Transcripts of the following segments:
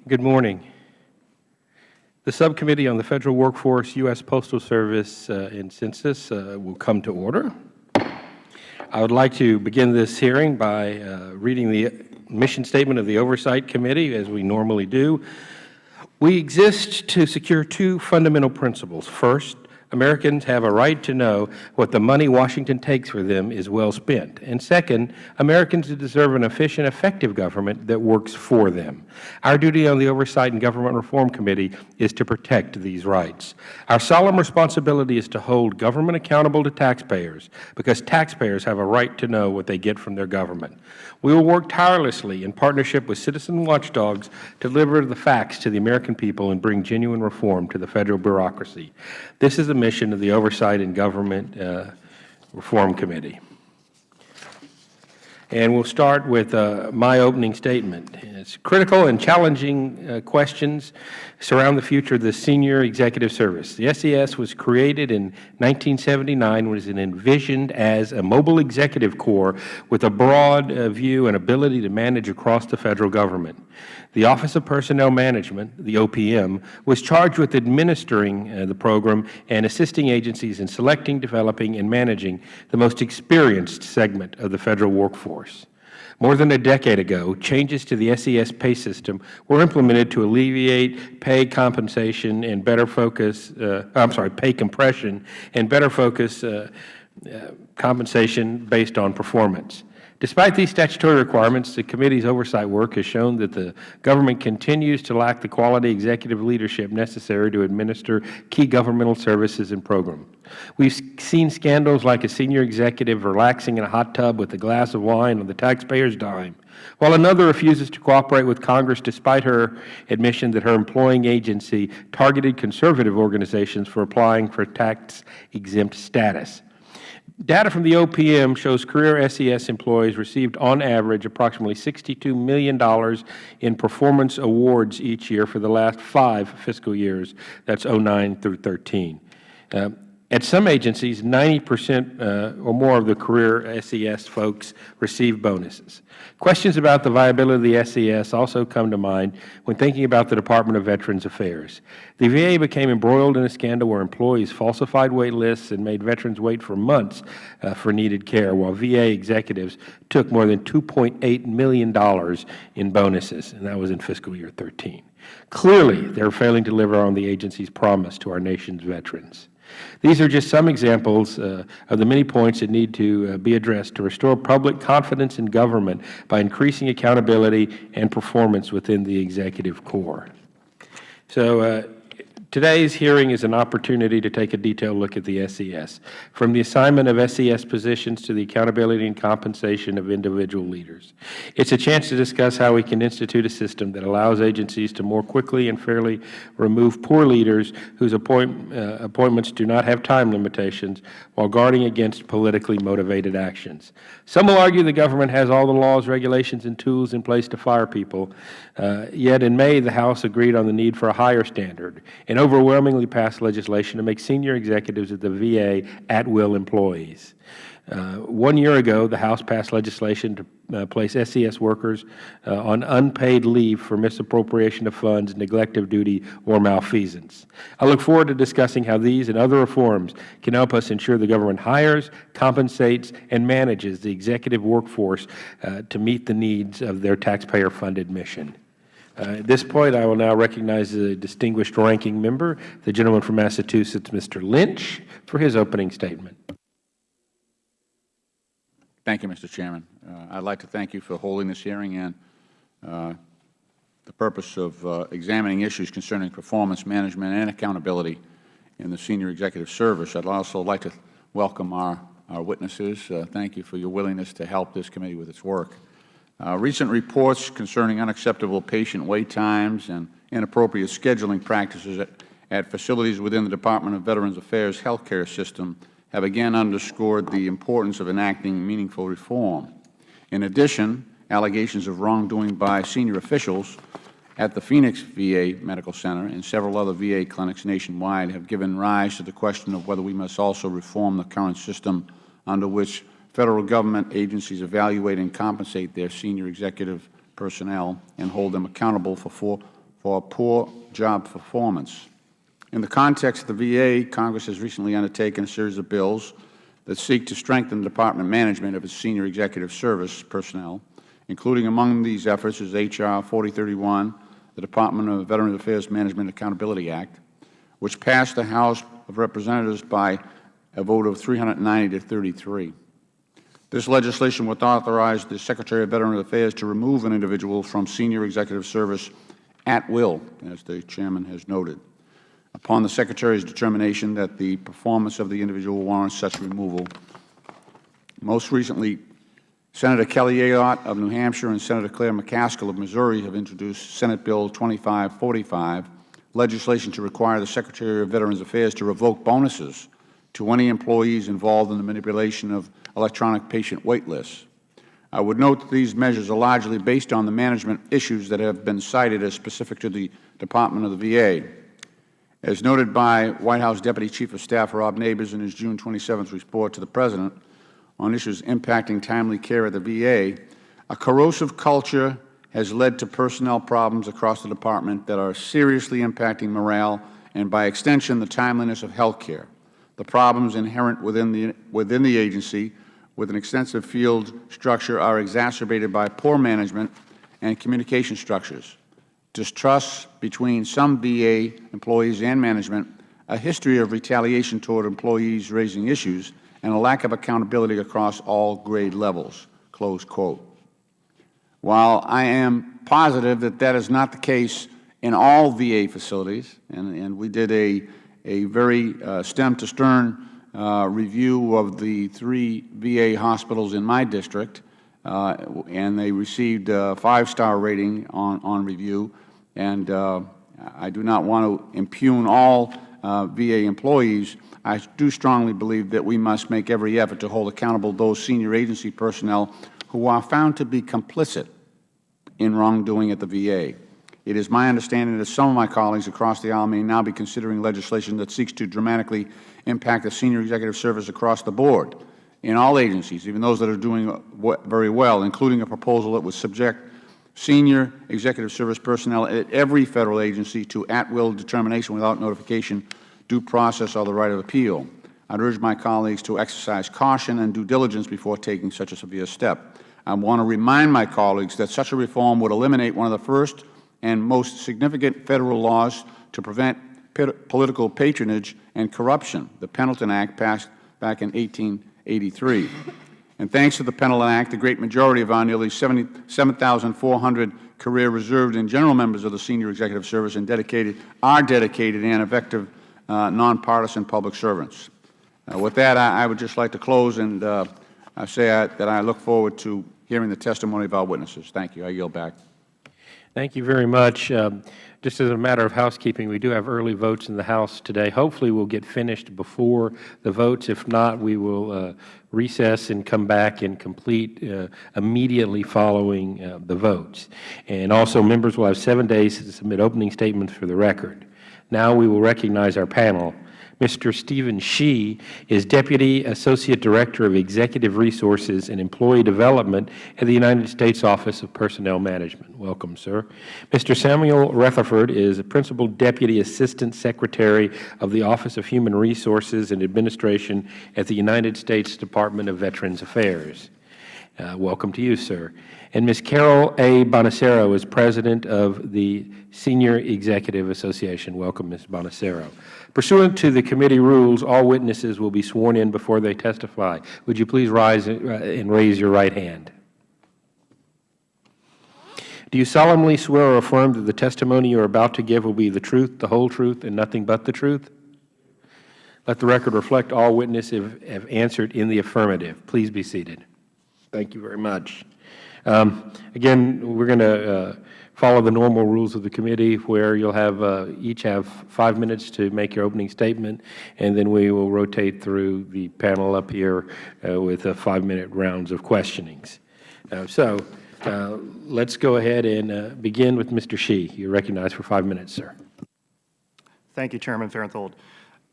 Good morning. The Subcommittee on the Federal Workforce, U.S. Postal Service, and Census will come to order. I would like to begin this hearing by reading the mission statement of the Oversight Committee, as we normally do. We exist to secure two fundamental principles. First, Americans have a right to know what the money Washington takes for them is well spent. And second, Americans deserve an efficient, effective government that works for them. Our duty on the Oversight and Government Reform Committee is to protect these rights. Our solemn responsibility is to hold government accountable to taxpayers, because taxpayers have a right to know what they get from their government. We will work tirelessly in partnership with citizen watchdogs to deliver the facts to the American people and bring genuine reform to the Federal bureaucracy. This is the mission of the Oversight and Government Reform Committee. And we'll start with my opening statement. It's critical and challenging questions surround the future of the Senior Executive Service. The SES was created in 1979, was envisioned as a mobile executive corps with a broad view and ability to manage across the Federal Government. The Office of Personnel Management, the OPM, was charged with administering the program and assisting agencies in selecting, developing, and managing the most experienced segment of the Federal workforce. More than a decade ago, changes to the SES pay system were implemented to alleviate pay compensation and better focus, pay compression and better focus compensation based on performance. Despite these statutory requirements, the Committee's oversight work has shown that the government continues to lack the quality executive leadership necessary to administer key governmental services and programs. We've seen scandals like a senior executive relaxing in a hot tub with a glass of wine on the taxpayer's dime, while another refuses to cooperate with Congress despite her admission that her employing agency targeted conservative organizations for applying for tax-exempt status. Data from the OPM shows career SES employees received on average approximately $62 million in performance awards each year for the last 5 fiscal years. That's 09 through 13. At some agencies, 90% or more of the career SES folks receive bonuses. Questions about the viability of the SES also come to mind when thinking about the Department of Veterans Affairs. The VA became embroiled in a scandal where employees falsified wait lists and made veterans wait for months for needed care, while VA executives took more than $2.8 million in bonuses, and that was in fiscal year 13. Clearly, they're failing to deliver on the agency's promise to our nation's veterans. These are just some examples of the many points that need to be addressed to restore public confidence in government by increasing accountability and performance within the executive corps. So today's hearing is an opportunity to take a detailed look at the SES, from the assignment of SES positions to the accountability and compensation of individual leaders. It's a chance to discuss how we can institute a system that allows agencies to more quickly and fairly remove poor leaders whose appointments do not have time limitations while guarding against politically motivated actions. Some will argue the government has all the laws, regulations, and tools in place to fire people, yet in May the House agreed on the need for a higher standard and overwhelmingly passed legislation to make senior executives at the VA at-will employees. 1 year ago, the House passed legislation to place SES workers on unpaid leave for misappropriation of funds, neglect of duty, or malfeasance. I look forward to discussing how these and other reforms can help us ensure the government hires, compensates, and manages the executive workforce to meet the needs of their taxpayer-funded mission. At this point, I will now recognize the distinguished ranking member, the gentleman from Massachusetts, Mr. Lynch, for his opening statement. Thank you, Mr. Chairman. I'd like to thank you for holding this hearing and the purpose of examining issues concerning performance management and accountability in the Senior Executive Service. I'd also like to welcome our witnesses. Thank you for your willingness to help this committee with its work. Recent reports concerning unacceptable patient wait times and inappropriate scheduling practices at facilities within the Department of Veterans Affairs healthcare system have again underscored the importance of enacting meaningful reform. In addition, allegations of wrongdoing by senior officials at the Phoenix VA Medical Center and several other VA clinics nationwide have given rise to the question of whether we must also reform the current system under which Federal government agencies evaluate and compensate their senior executive personnel and hold them accountable for for poor job performance. In the context of the VA, Congress has recently undertaken a series of bills that seek to strengthen the Department management of its senior executive service personnel, including among these efforts is H.R. 4031, the Department of Veterans Affairs Management Accountability Act, which passed the House of Representatives by a vote of 390 to 33. This legislation would authorize the Secretary of Veterans Affairs to remove an individual from senior executive service at will, as the Chairman has noted, upon the Secretary's determination that the performance of the individual warrants such removal. Most recently, Senator Kelly Ayotte of New Hampshire and Senator Claire McCaskill of Missouri have introduced Senate Bill 2545, legislation to require the Secretary of Veterans Affairs to revoke bonuses to any employees involved in the manipulation of electronic patient wait lists. I would note that these measures are largely based on the management issues that have been cited as specific to the Department of the VA. As noted by White House Deputy Chief of Staff Rob Nabors in his June 27th report to the President on issues impacting timely care at the VA, a corrosive culture has led to personnel problems across the Department that are seriously impacting morale and, by extension, the timeliness of health care. The problems inherent within the agency with an extensive field structure are exacerbated by poor management and communication structures, distrust between some VA employees and management, a history of retaliation toward employees raising issues, and a lack of accountability across all grade levels." Close quote. While I am positive that that is not the case in all VA facilities, and we did a very stem-to-stern review of the 3 VA hospitals in my district, and they received a 5-star rating on review, and I do not want to impugn all VA employees. I do strongly believe that we must make every effort to hold accountable those senior agency personnel who are found to be complicit in wrongdoing at the VA. It is my understanding that some of my colleagues across the aisle may now be considering legislation that seeks to dramatically impact the senior executive service across the board in all agencies, even those that are doing very well, including a proposal that would subject senior executive service personnel at every Federal agency to at-will determination without notification, due process, or the right of appeal. I would urge my colleagues to exercise caution and due diligence before taking such a severe step. I want to remind my colleagues that such a reform would eliminate one of the first and most significant Federal laws to prevent political patronage and corruption, the Pendleton Act, passed back in 1883. And thanks to the Pendleton Act, the great majority of our nearly 7,400 career reserved and general members of the senior executive service are dedicated and effective nonpartisan public servants. With that, I would just like to close and say that I look forward to hearing the testimony of our witnesses. Thank you. I yield back. Thank you very much. Just as a matter of housekeeping, we do have early votes in the House today. Hopefully we'll get finished before the votes. If not, we will recess and come back and complete immediately following the votes. And also, members will have 7 days to submit opening statements for the record. Now we will recognize our panel. Mr. Stephen Shee is Deputy Associate Director of Executive Resources and Employee Development at the United States Office of Personnel Management. Welcome, sir. Mr. Samuel Rutherford is Principal Deputy Assistant Secretary of the Office of Human Resources and Administration at the United States Department of Veterans Affairs. Welcome to you, sir. And Ms. Carol A. Bonacero is President of the Senior Executive Association. Welcome, Ms. Bonacero. Pursuant to the committee rules, all witnesses will be sworn in before they testify. Would you please rise and raise your right hand? Do you solemnly swear or affirm that the testimony you are about to give will be the truth, the whole truth, and nothing but the truth? Let the record reflect all witnesses have answered in the affirmative. Please be seated. Thank you very much. Again, we're going to follow the normal rules of the committee, where you'll have each have 5 minutes to make your opening statement, and then we will rotate through the panel up here with 5-minute rounds of questionings. Let's go ahead and begin with Mr. Shee. You're recognized for 5 minutes, sir. Thank you, Chairman Farenthold.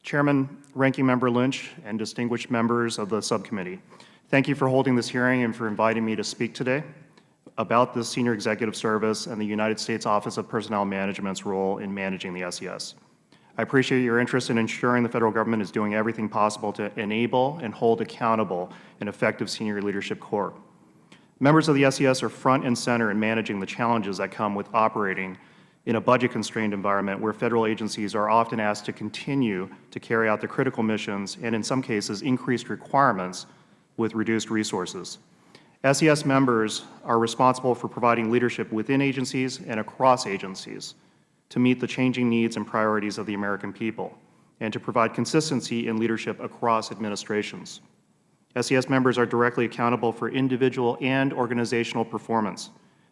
Chairman, Ranking Member Lynch, and distinguished members of the subcommittee, thank you for holding this hearing and for inviting me to speak today. about the Senior Executive Service and the United States Office of Personnel Management's role in managing the SES. I appreciate your interest in ensuring the Federal Government is doing everything possible to enable and hold accountable an effective Senior Leadership Corps. Members of the SES are front and center in managing the challenges that come with operating in a budget-constrained environment where Federal agencies are often asked to continue to carry out their critical missions and, in some cases, increased requirements with reduced resources. SES members are responsible for providing leadership within agencies and across agencies to meet the changing needs and priorities of the American people and to provide consistency in leadership across administrations. SES members are directly accountable for individual and organizational performance.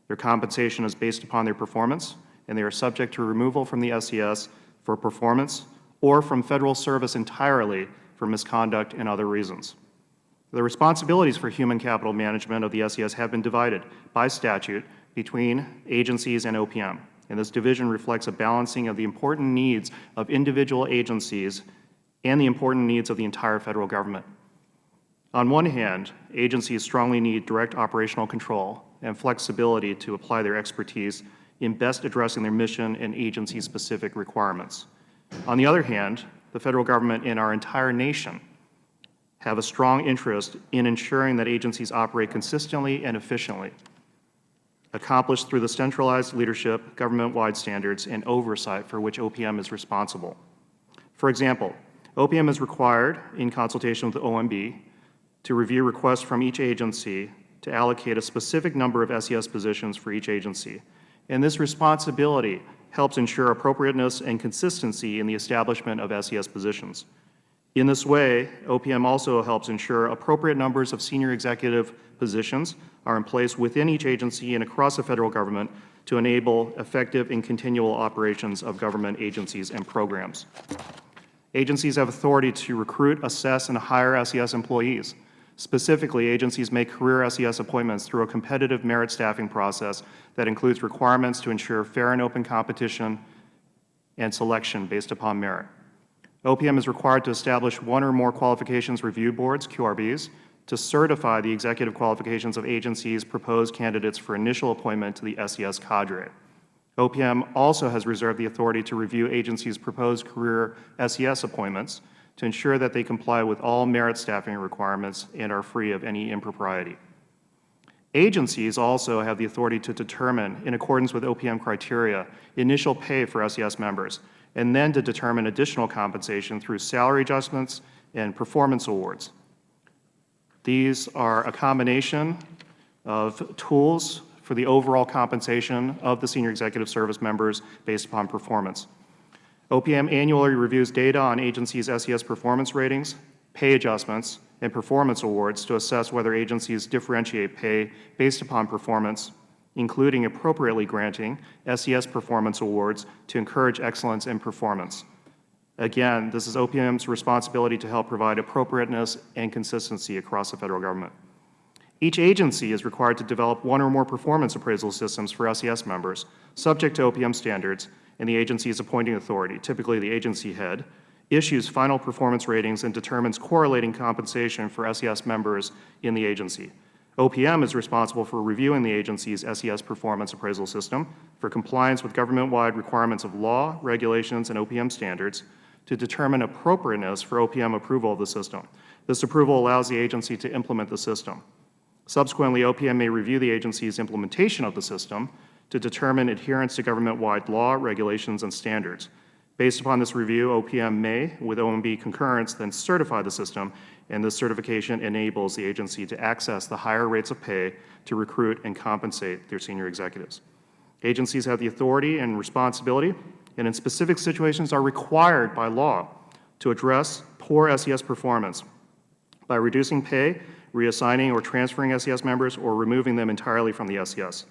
Their compensation is based upon their performance, and they are subject to removal from the SES for performance or from Federal service entirely for misconduct and other reasons. The responsibilities for human capital management of the SES have been divided by statute between agencies and OPM, and this division reflects a balancing of the important needs of individual agencies and the important needs of the entire Federal Government. On one hand, agencies strongly need direct operational control and flexibility to apply their expertise in best addressing their mission and agency-specific requirements. On the other hand, the Federal Government and our entire nation have a strong interest in ensuring that agencies operate consistently and efficiently, accomplished through the centralized leadership, government-wide standards, and oversight for which OPM is responsible. For example, OPM is required, in consultation with the OMB, to review requests from each agency to allocate a specific number of SES positions for each agency. And this responsibility helps ensure appropriateness and consistency in the establishment of SES positions. In this way, OPM also helps ensure appropriate numbers of senior executive positions are in place within each agency and across the Federal Government to enable effective and continual operations of government agencies and programs. Agencies have authority to recruit, assess, and hire SES employees. Specifically, agencies make career SES appointments through a competitive merit staffing process that includes requirements to ensure fair and open competition and selection based upon merit. OPM is required to establish one or more qualifications review boards, QRBs, to certify the executive qualifications of agencies' proposed candidates for initial appointment to the SES cadre. OPM also has reserved the authority to review agencies' proposed career SES appointments to ensure that they comply with all merit staffing requirements and are free of any impropriety. Agencies also have the authority to determine, in accordance with OPM criteria, initial pay for SES members, and then to determine additional compensation through salary adjustments and performance awards. These are a combination of tools for the overall compensation of the senior executive service members based upon performance. OPM annually reviews data on agencies' SES performance ratings, pay adjustments, and performance awards to assess whether agencies differentiate pay based upon performance, including appropriately granting SES performance awards to encourage excellence in performance. Again, this is OPM's responsibility to help provide appropriateness and consistency across the Federal Government. Each agency is required to develop one or more performance appraisal systems for SES members, subject to OPM standards, and the agency's appointing authority, typically the agency head, issues final performance ratings and determines correlating compensation for SES members in the agency. OPM is responsible for reviewing the agency's SES performance appraisal system for compliance with government-wide requirements of law, regulations, and OPM standards to determine appropriateness for OPM approval of the system. This approval allows the agency to implement the system. Subsequently, OPM may review the agency's implementation of the system to determine adherence to government-wide law, regulations, and standards. Based upon this review, OPM may, with OMB concurrence, then certify the system, and this certification enables the agency to access the higher rates of pay to recruit and compensate their senior executives. Agencies have the authority and responsibility, and in specific situations are required by law to address poor SES performance by reducing pay, reassigning or transferring SES members, or removing them entirely from the SES.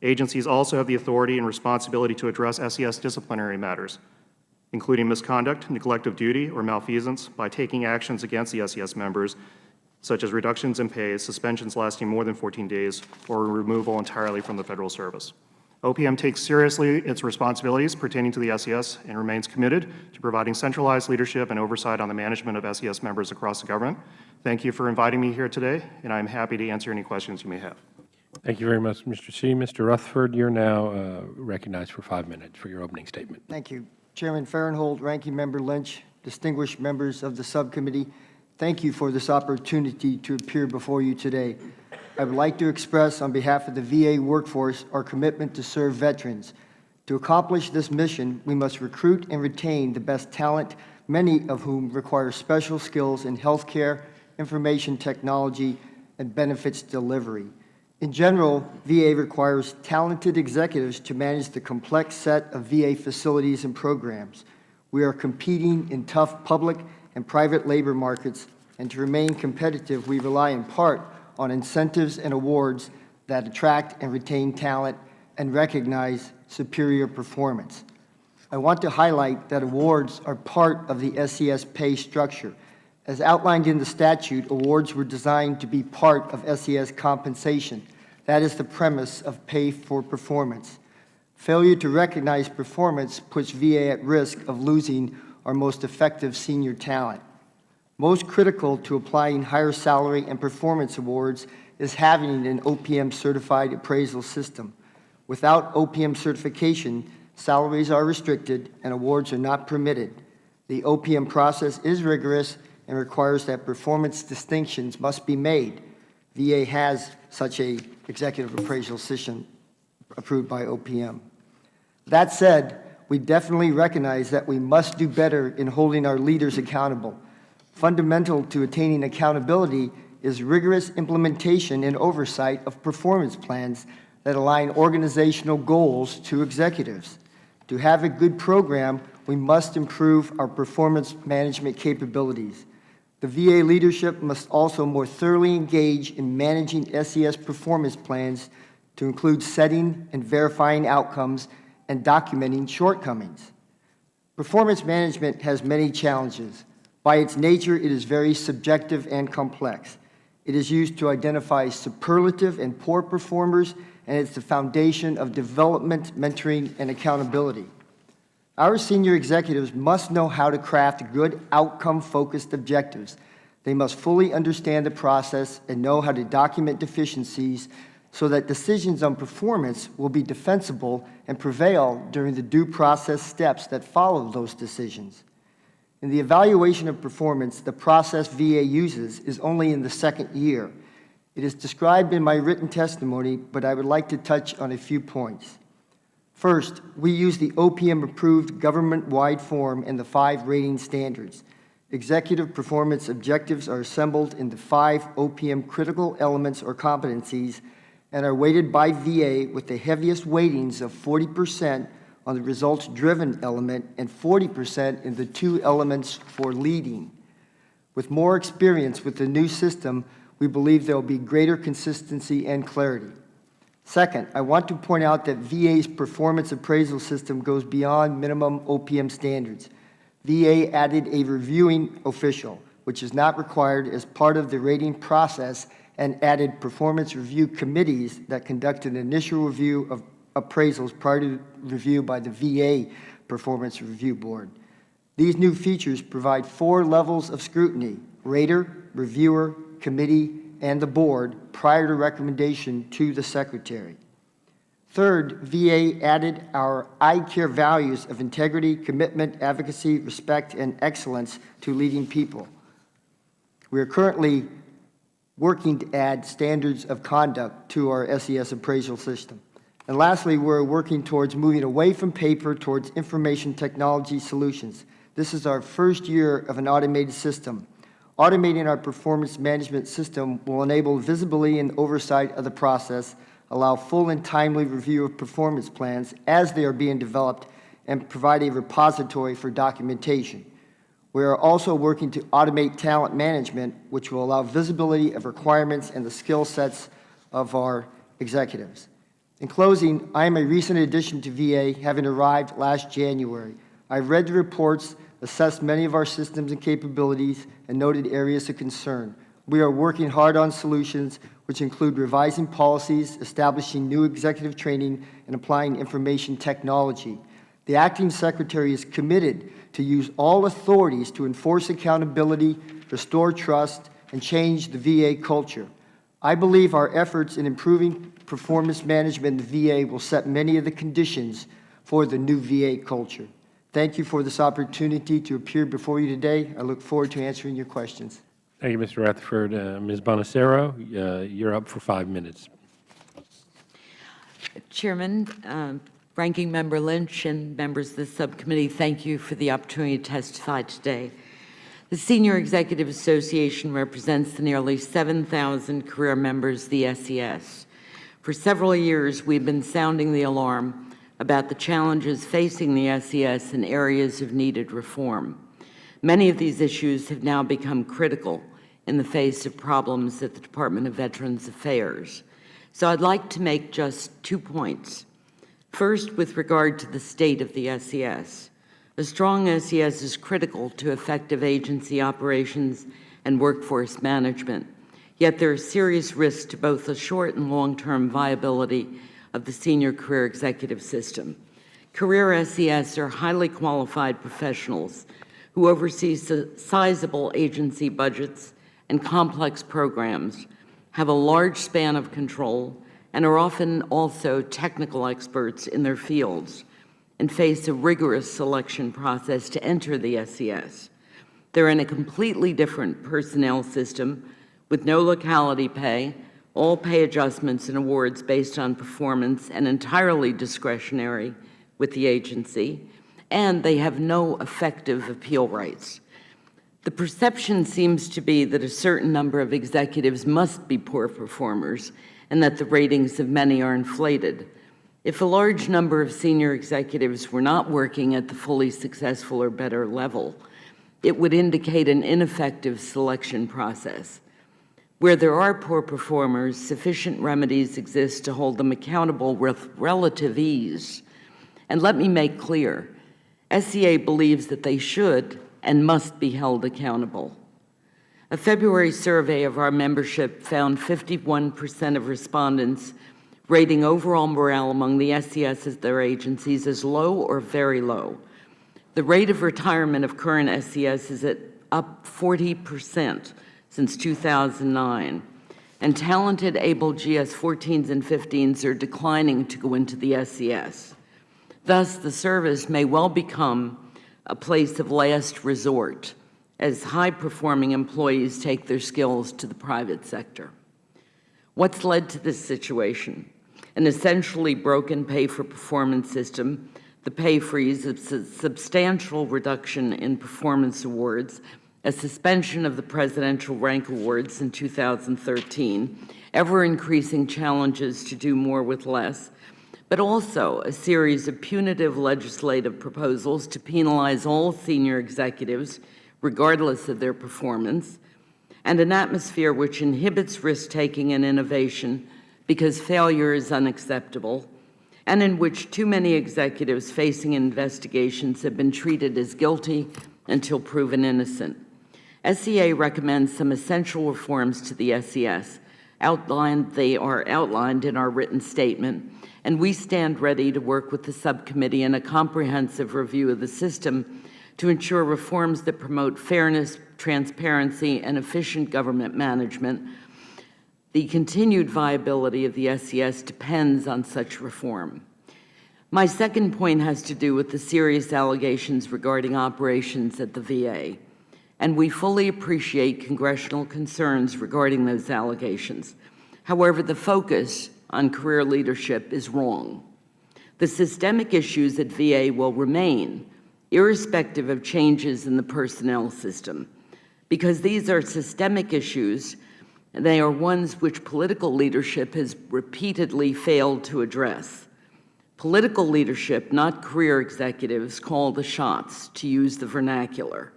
Agencies also have the authority and responsibility to address SES disciplinary matters, including misconduct, neglect of duty, or malfeasance, by taking actions against the SES members, such as reductions in pay, suspensions lasting more than 14 days, or removal entirely from the Federal service. OPM takes seriously its responsibilities pertaining to the SES and remains committed to providing centralized leadership and oversight on the management of SES members across the government. Thank you for inviting me here today, and I am happy to answer any questions you may have. Thank you very much, Mr. C. Mr. Rutherford, you're now recognized for 5 minutes for your opening statement. Thank you. Chairman Farenthold, Ranking Member Lynch, distinguished members of the subcommittee, thank you for this opportunity to appear before you today. I would like to express on behalf of the VA workforce our commitment to serve veterans. To accomplish this mission, we must recruit and retain the best talent, many of whom require special skills in healthcare, information technology, and benefits delivery. In general, VA requires talented executives to manage the complex set of VA facilities and programs. We are competing in tough public and private labor markets, and to remain competitive, we rely in part on incentives and awards that attract and retain talent and recognize superior performance. I want to highlight that awards are part of the SES pay structure. As outlined in the statute, awards were designed to be part of SES compensation. That is the premise of pay for performance. Failure to recognize performance puts VA at risk of losing our most effective senior talent. Most critical to applying higher salary and performance awards is having an OPM-certified appraisal system. Without OPM certification, salaries are restricted and awards are not permitted. The OPM process is rigorous and requires that performance distinctions must be made. VA has such a executive appraisal system approved by OPM. That said, we definitely recognize that we must do better in holding our leaders accountable. Fundamental to attaining accountability is rigorous implementation and oversight of performance plans that align organizational goals to executives. To have a good program, we must improve our performance management capabilities. The VA leadership must also more thoroughly engage in managing SES performance plans to include setting and verifying outcomes and documenting shortcomings. Performance management has many challenges. By its nature, it is very subjective and complex. It is used to identify superlative and poor performers, and it's the foundation of development, mentoring, and accountability. Our senior executives must know how to craft good outcome-focused objectives. They must fully understand the process and know how to document deficiencies so that decisions on performance will be defensible and prevail during the due process steps that follow those decisions. In the evaluation of performance, the process VA uses is only in the second year. It is described in my written testimony, but I would like to touch on a few points. First, we use the OPM-approved government-wide form and the 5 rating standards. Executive performance objectives are assembled into 5 OPM critical elements or competencies and are weighted by VA with the heaviest weightings of 40% on the results-driven element and 40% in the 2 elements for leading. With more experience with the new system, we believe there will be greater consistency and clarity. Second, I want to point out that VA's performance appraisal system goes beyond minimum OPM standards. VA added a reviewing official, which is not required as part of the rating process, and added performance review committees that conduct an initial review of appraisals prior to review by the VA Performance Review Board. These new features provide 4 levels of scrutiny: rater, reviewer, committee, and the board prior to recommendation to the Secretary. Third, VA added our I-CARE values of integrity, commitment, advocacy, respect, and excellence to leading people. We are currently working to add standards of conduct to our SES appraisal system. And lastly, we're working towards moving away from paper towards information technology solutions. This is our first year of an automated system. Automating our performance management system will enable visibility and oversight of the process, allow full and timely review of performance plans as they are being developed, and provide a repository for documentation. We are also working to automate talent management, which will allow visibility of requirements and the skill sets of our executives. In closing, I am a recent addition to VA, having arrived last January. I've read the reports, assessed many of our systems and capabilities, and noted areas of concern. We are working hard on solutions, which include revising policies, establishing new executive training, and applying information technology. The Acting Secretary is committed to use all authorities to enforce accountability, restore trust, and change the VA culture. I believe our efforts in improving performance management in the VA will set many of the conditions for the new VA culture. Thank you for this opportunity to appear before you today. I look forward to answering your questions. Thank you, Mr. Rutherford. Ms. Bonacero, you're up for 5 minutes. Chairman, Ranking Member Lynch, and members of the subcommittee, thank you for the opportunity to testify today. The Senior Executive Association represents the nearly 7,000 career members of the SES. For several years, we've been sounding the alarm about the challenges facing the SES in areas of needed reform. Many of these issues have now become critical in the face of problems at the Department of Veterans Affairs. So I'd like to make just 2 points. First, with regard to the state of the SES. A strong SES is critical to effective agency operations and workforce management. Yet there are serious risks to both the short and long-term viability of the senior career executive system. Career SES are highly qualified professionals who oversee sizable agency budgets and complex programs, have a large span of control, and are often also technical experts in their fields, and face a rigorous selection process to enter the SES. They're in a completely different personnel system with no locality pay, all pay adjustments and awards based on performance, and entirely discretionary with the agency, and they have no effective appeal rights. The perception seems to be that a certain number of executives must be poor performers and that the ratings of many are inflated. If a large number of senior executives were not working at the fully successful or better level, it would indicate an ineffective selection process. Where there are poor performers, sufficient remedies exist to hold them accountable with relative ease. And let me make clear, SEA believes that they should and must be held accountable. A February survey of our membership found 51% of respondents rating overall morale among the SES as their agencies as low or very low. The rate of retirement of current SES is up 40% since 2009, and talented, able GS-14s and 15s are declining to go into the SES. Thus, the service may well become a place of last resort as high-performing employees take their skills to the private sector. What's led to this situation? An essentially broken pay-for-performance system, the pay freeze, a substantial reduction in performance awards, a suspension of the Presidential Rank Awards in 2013, ever-increasing challenges to do more with less, but also a series of punitive legislative proposals to penalize all senior executives, regardless of their performance, and an atmosphere which inhibits risk-taking and innovation because failure is unacceptable, and in which too many executives facing investigations have been treated as guilty until proven innocent. SEA recommends some essential reforms to the SES. They are outlined in our written statement, and we stand ready to work with the subcommittee in a comprehensive review of the system to ensure reforms that promote fairness, transparency, and efficient government management. The continued viability of the SES depends on such reform. My second point has to do with the serious allegations regarding operations at the VA, and we fully appreciate congressional concerns regarding those allegations. However, the focus on career leadership is wrong. The systemic issues at VA will remain, irrespective of changes in the personnel system, because these are systemic issues. They are ones which political leadership has repeatedly failed to address. Political leadership, not career executives, call the shots, to use the vernacular.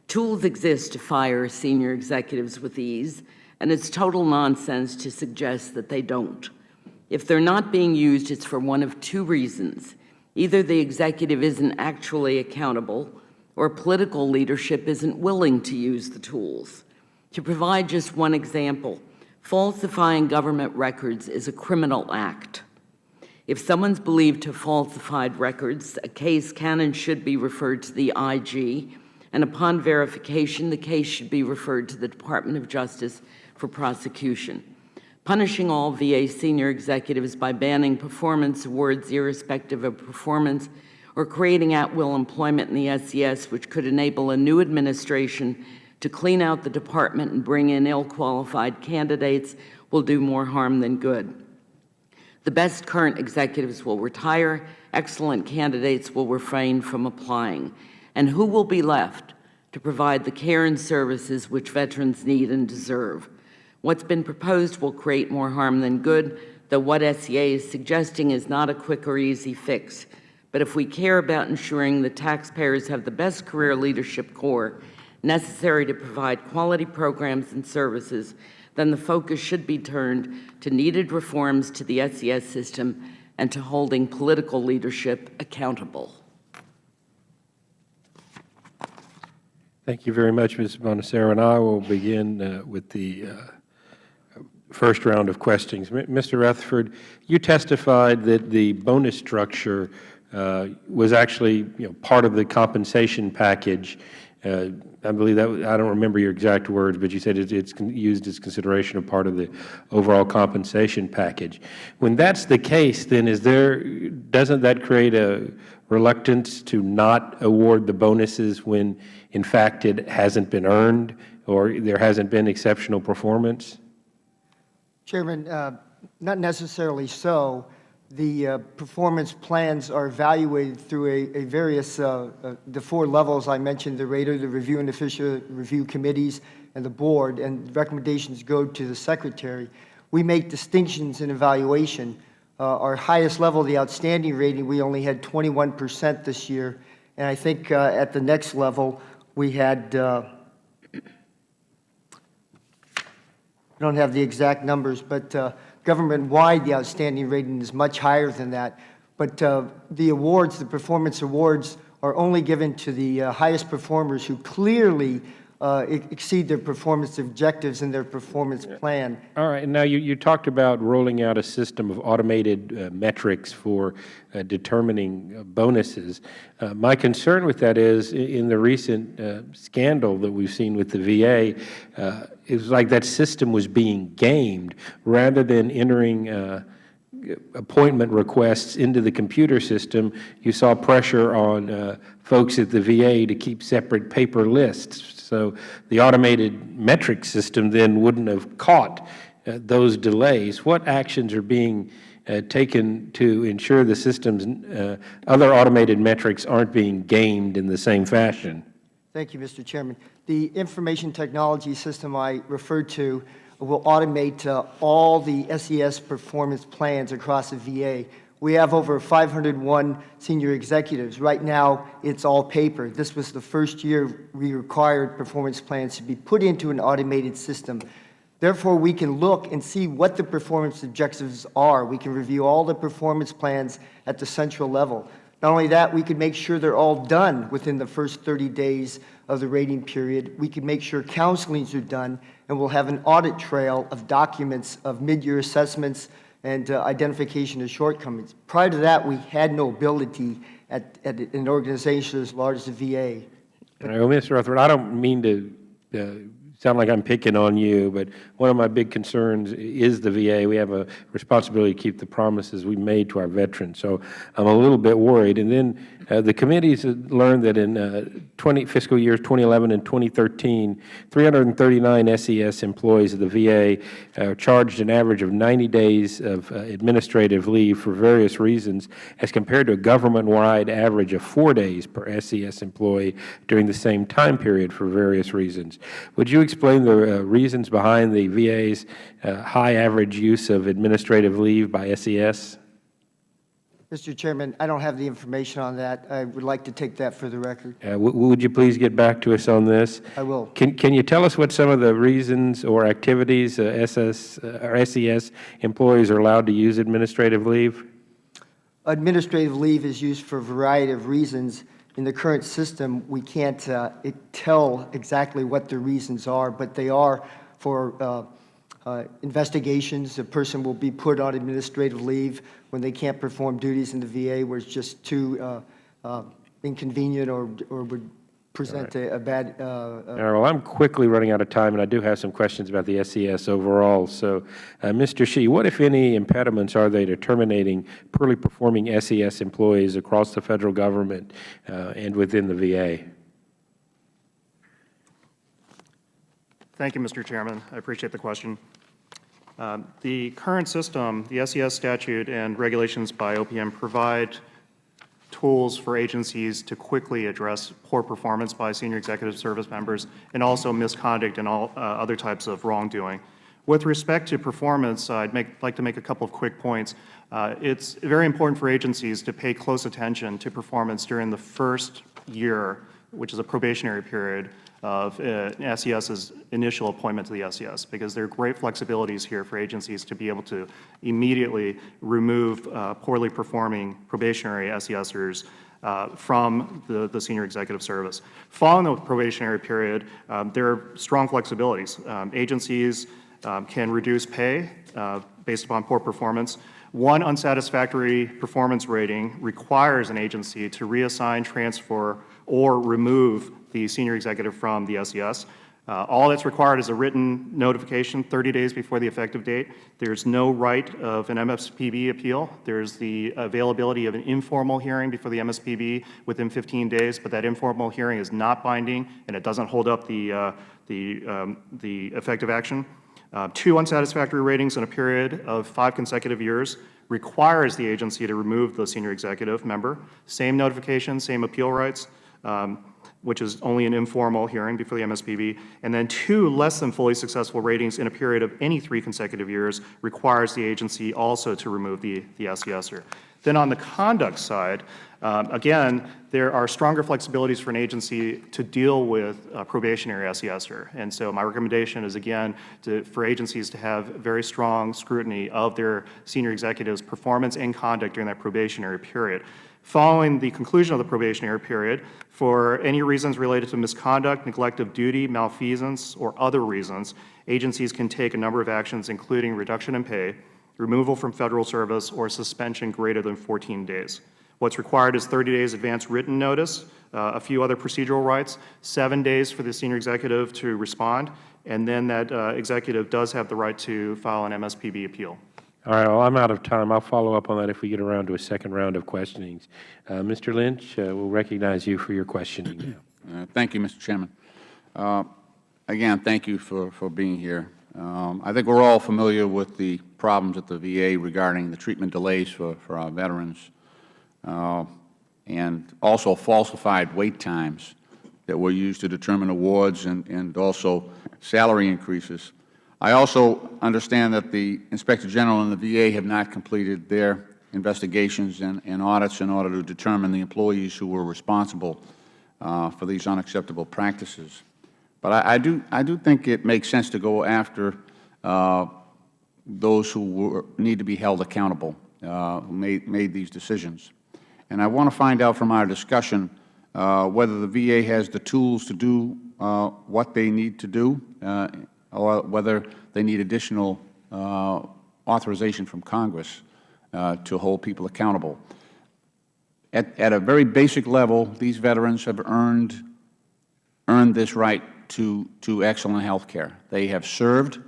Tools exist to fire senior executives with ease, and it's total nonsense to suggest that they don't. If they're not being used, it's for one of two reasons. Either the executive isn't actually accountable, or political leadership isn't willing to use the tools. To provide just one example, falsifying government records is a criminal act. If someone's believed to have falsified records, a case can and should be referred to the IG, and upon verification, the case should be referred to the Department of Justice for prosecution. Punishing all VA senior executives by banning performance awards irrespective of performance, or creating at-will employment in the SES, which could enable a new administration to clean out the department and bring in ill-qualified candidates, will do more harm than good. The best current executives will retire, excellent candidates will refrain from applying, and who will be left to provide the care and services which veterans need and deserve? What's been proposed will create more harm than good, though what SEA is suggesting is not a quick or easy fix. But if we care about ensuring that taxpayers have the best career leadership corps necessary to provide quality programs and services, then the focus should be turned to needed reforms to the SES system and to holding political leadership accountable. Thank you very much, Ms. Bonacero, and I will begin with the first round of questions. Mr. Rutherford, you testified that the bonus structure was actually, part of the compensation package. I believe that, I don't remember your exact words, but you said it's used as consideration of part of the overall compensation package. When that's the case, then doesn't that create a reluctance to not award the bonuses when, in fact, it hasn't been earned or there hasn't been exceptional performance? Chairman, not necessarily so. The performance plans are evaluated through a various, the 4 levels I mentioned, the rater, the review and official review committees, and the board, and recommendations go to the secretary. We make distinctions in evaluation. Our highest level, the outstanding rating, we only had 21% this year, and I think at the next level, we had, I don't have the exact numbers, but government-wide, the outstanding rating is much higher than that. But the awards, the performance awards, are only given to the highest performers who clearly exceed their performance objectives in their performance plan. All right. Now, you talked about rolling out a system of automated metrics for determining bonuses. My concern with that is, in the recent scandal that we've seen with the VA, it was like that system was being gamed rather than entering appointment requests into the computer system. You saw pressure on folks at the VA to keep separate paper lists. So the automated metric system then wouldn't have caught those delays. What actions are being taken to ensure the system's other automated metrics aren't being gamed in the same fashion? Thank you, Mr. Chairman. The information technology system I referred to will automate all the SES performance plans across the VA. We have over 501 senior executives. Right now, it's all paper. This was the first year we required performance plans to be put into an automated system. Therefore, we can look and see what the performance objectives are. We can review all the performance plans at the central level. Not only that, we can make sure they're all done within the first 30 days of the rating period. We can make sure counselings are done, and we'll have an audit trail of documents of mid-year assessments and identification of shortcomings. Prior to that, we had no ability at an organization as large as the VA. Mr. Rutherford, I don't mean to sound like I'm picking on you, but one of my big concerns is the VA. We have a responsibility to keep the promises we made to our veterans, so I'm a little bit worried. And then the committees learned that in fiscal years 2011 and 2013, 339 SES employees of the VA charged an average of 90 days of administrative leave for various reasons, as compared to a government-wide average of 4 days per SES employee during the same time period for various reasons. Would you explain the reasons behind the VA's high average use of administrative leave by SES? Mr. Chairman, I don't have the information on that. I would like to take that for the record. Would you please get back to us on this? I will. Can you tell us what some of the reasons or activities SES employees are allowed to use administrative leave? Administrative leave is used for a variety of reasons. In the current system, we can't tell exactly what the reasons are, but they are for investigations. A person will be put on administrative leave when they can't perform duties in the VA where it's just too inconvenient or would present a bad. All right, well, I'm quickly running out of time, and I do have some questions about the SES overall. So, Mr. Shi, what, if any, impediments are there to terminating poorly performing SES employees across the Federal Government and within the VA? Thank you, Mr. Chairman. I appreciate the question. The current system, the SES statute and regulations by OPM provide tools for agencies to quickly address poor performance by senior executive service members and also misconduct and all other types of wrongdoing. With respect to performance, I'd like to make a couple of quick points. It's very important for agencies to pay close attention to performance during the first year, which is a probationary period of SES's initial appointment to the SES, because there are great flexibilities here for agencies to be able to immediately remove poorly performing probationary SESers from the senior executive service. Following the probationary period, there are strong flexibilities. Agencies can reduce pay based upon poor performance. One unsatisfactory performance rating requires an agency to reassign, transfer, or remove the senior executive from the SES. All that's required is a written notification 30 days before the effective date. There's no right of an MSPB appeal. There's the availability of an informal hearing before the MSPB within 15 days, but that informal hearing is not binding, and it doesn't hold up the effective action. 2 unsatisfactory ratings in a period of 5 consecutive years requires the agency to remove the senior executive member. Same notification, same appeal rights, which is only an informal hearing before the MSPB. And then 2 less than fully successful ratings in a period of any 3 consecutive years requires the agency also to remove the SESer. Then on the conduct side, again, there are stronger flexibilities for an agency to deal with a probationary SESer. And so my recommendation is, again, for agencies to have very strong scrutiny of their senior executives' performance and conduct during that probationary period. Following the conclusion of the probationary period, for any reasons related to misconduct, neglect of duty, malfeasance, or other reasons, agencies can take a number of actions, including reduction in pay, removal from Federal service, or suspension greater than 14 days. What's required is 30 days advance written notice, a few other procedural rights, 7 days for the senior executive to respond, and then that executive does have the right to file an MSPB appeal. All right, well, I'm out of time. I'll follow up on that if we get around to a second round of questionings. Mr. Lynch, we'll recognize you for your questioning now. Thank you, Mr. Chairman. Again, thank you for being here. I think we're all familiar with the problems at the VA regarding the treatment delays for our veterans, and also falsified wait times that were used to determine awards and also salary increases. I also understand that the Inspector General and the VA have not completed their investigations and audits in order to determine the employees who were responsible for these unacceptable practices. But I do think it makes sense to go after those who need to be held accountable, who made these decisions. And I want to find out from our discussion whether the VA has the tools to do what they need to do, or whether they need additional authorization from Congress to hold people accountable. At a very basic level, these veterans have earned this right to excellent health care. They have served.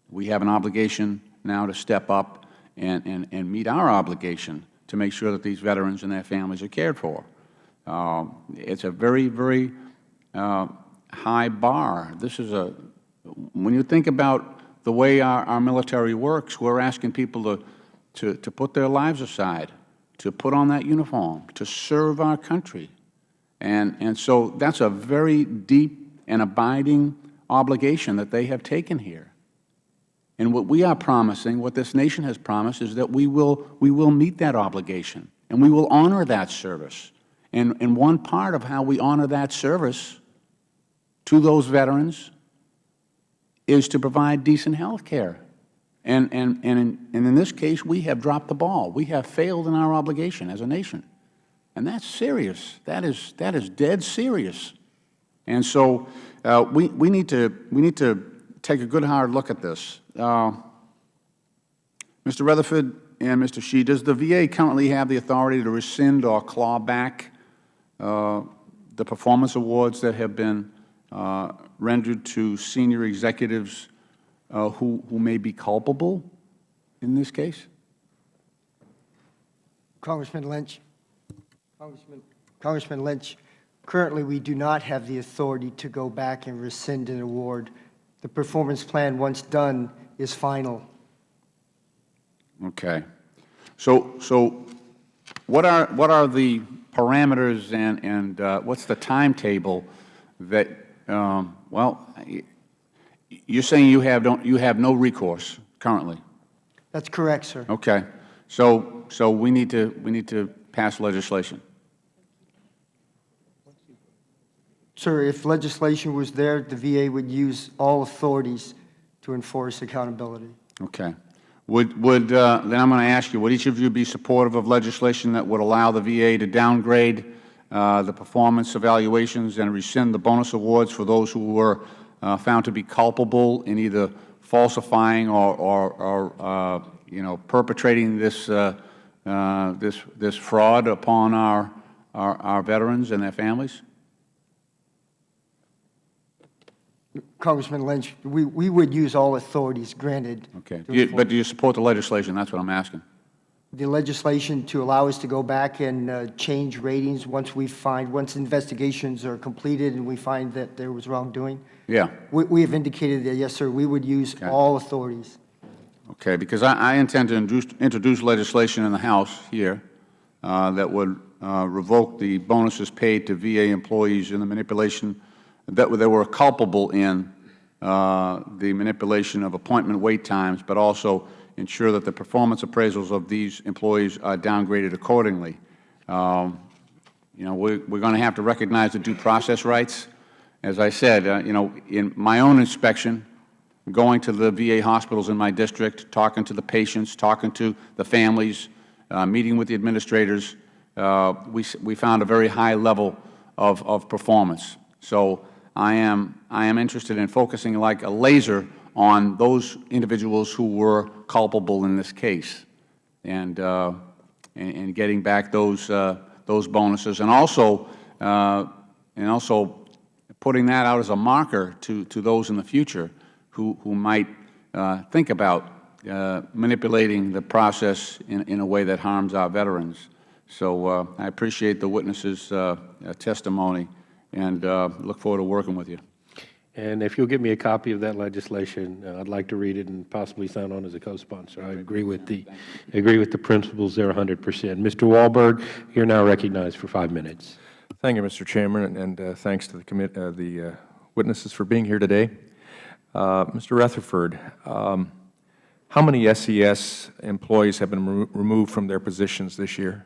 We have an obligation now to step up and meet our obligation to make sure that these veterans and their families are cared for. It's a very, very high bar. This is when you think about the way our military works, we're asking people to put their lives aside, to put on that uniform, to serve our country. And so that's a very deep and abiding obligation that they have taken here. And what we are promising, what this nation has promised, is that we will meet that obligation, and we will honor that service. And one part of how we honor that service to those veterans is to provide decent health care. And in this case, we have dropped the ball. We have failed in our obligation as a nation. And that's serious. That is dead serious. And so we need to take a good hard look at this. Mr. Rutherford and Mr. Shi, does the VA currently have the authority to rescind or claw back the performance awards that have been rendered to senior executives who may be culpable in this case? Congressman Lynch, Congressman Lynch, currently we do not have the authority to go back and rescind an award. The performance plan, once done, is final. Okay. So what are the parameters and what's the timetable that, well, you're saying you have no recourse currently? That's correct, sir. Okay. So we need to pass legislation. Sir, if legislation was there, the VA would use all authorities to enforce accountability. Okay. Then I'm going to ask you, would each of you be supportive of legislation that would allow the VA to downgrade the performance evaluations and rescind the bonus awards for those who were found to be culpable in either falsifying or perpetrating this fraud upon our veterans and their families? Congressman Lynch, we would use all authorities granted. Okay. But do you support the legislation? That's what I'm asking. The legislation to allow us to go back and change ratings once investigations are completed and we find that there was wrongdoing? Yeah. We have indicated that, yes, sir, we would use all authorities. Okay, because I intend to introduce legislation in the House here that would revoke the bonuses paid to VA employees in the manipulation that they were culpable in the manipulation of appointment wait times, but also ensure that the performance appraisals of these employees are downgraded accordingly. We're going to have to recognize the due process rights. As I said, in my own inspection, going to the VA hospitals in my district, talking to the patients, talking to the families, meeting with the administrators, we found a very high level of performance. So I am interested in focusing like a laser on those individuals who were culpable in this case, and getting back those bonuses, and also putting that out as a marker to those in the future who might think about manipulating the process in a way that harms our veterans. So I appreciate the witnesses' testimony, and look forward to working with you. And if you'll give me a copy of that legislation, I'd like to read it and possibly sign on as a co-sponsor. I agree with the principles there 100%. Mr. Walberg, you're now recognized for 5 minutes. Thank you, Mr. Chairman, and thanks to the witnesses for being here today. Mr. Rutherford, how many SES employees have been removed from their positions this year?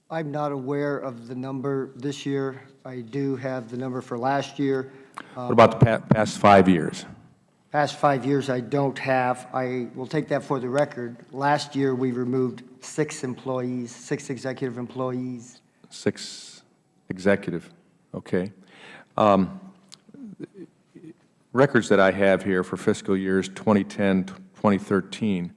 I'm not aware of the number this year. I do have the number for last year. What about the past 5 years? Past 5 years I don't have. I will take that for the record. Last year we removed 6 employees, 6 executive employees. 6 executive, okay. Records that I have here for fiscal years 2010 to 2013